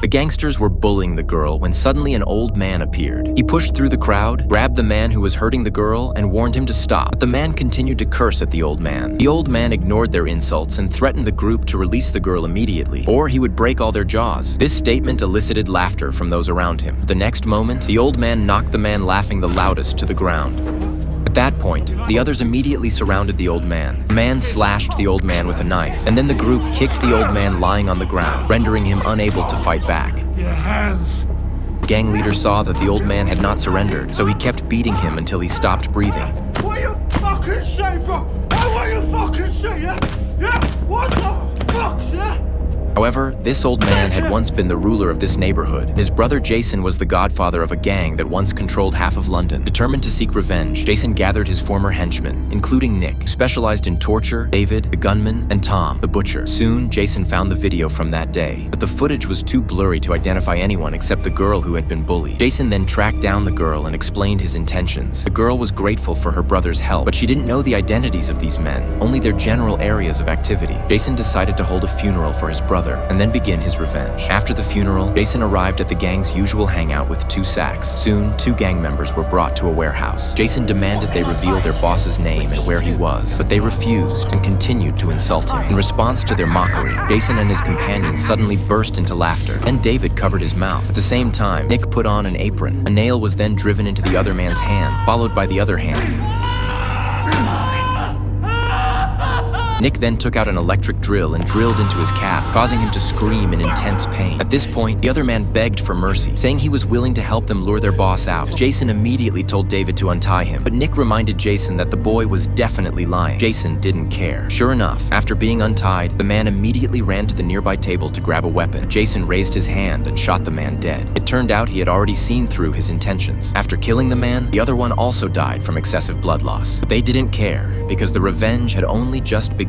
The gangsters were bullying the girl when suddenly an old man appeared. He pushed through the crowd, grabbed the man who was hurting the girl, and warned him to stop. But the man continued to curse at the old man. The old man ignored their insults and threatened the group to release the girl immediately, or he would break all their jaws. This statement elicited laughter from those around him. The next moment, the old man knocked the man laughing the loudest to the ground. At that point, the others immediately surrounded the old man. The man slashed the old man with a knife, and then the group kicked the old man lying on the ground, rendering him unable to fight back. Your hands. The gang leader saw that the old man had not surrendered, so he kept beating him until he stopped breathing. What you fucking say, bro? What you fucking say, yeah? Yeah? What the fuck, yeah? However, this old man had once been the ruler of this neighborhood. His brother Jason was the godfather of a gang that once controlled half of London. Determined to seek revenge, Jason gathered his former henchmen, including Nick, who specialized in torture, David, the gunman, and Tom, the butcher. Soon, Jason found the video from that day, but the footage was too blurry to identify anyone except the girl who had been bullied. Jason then tracked down the girl and explained his intentions. The girl was grateful for her brother's help, but she didn't know the identities of these men, only their general areas of activity. Jason decided to hold a funeral for his brother and then begin his revenge. After the funeral, Jason arrived at the gang's usual hangout with 2 sacks. Soon, 2 gang members were brought to a warehouse. Jason demanded they reveal their boss's name and where he was, but they refused and continued to insult him. In response to their mockery, Jason and his companions suddenly burst into laughter. Then David covered his mouth. At the same time, Nick put on an apron. A nail was then driven into the other man's hand, followed by the other hand. Nick then took out an electric drill and drilled into his calf, causing him to scream in intense pain. At this point, the other man begged for mercy, saying he was willing to help them lure their boss out. Jason immediately told David to untie him, but Nick reminded Jason that the boy was definitely lying. Jason didn't care. Sure enough, after being untied, the man immediately ran to the nearby table to grab a weapon. Jason raised his hand and shot the man dead. It turned out he had already seen through his intentions. After killing the man, the other one also died from excessive blood loss. But they didn't care, because the revenge had only just begun.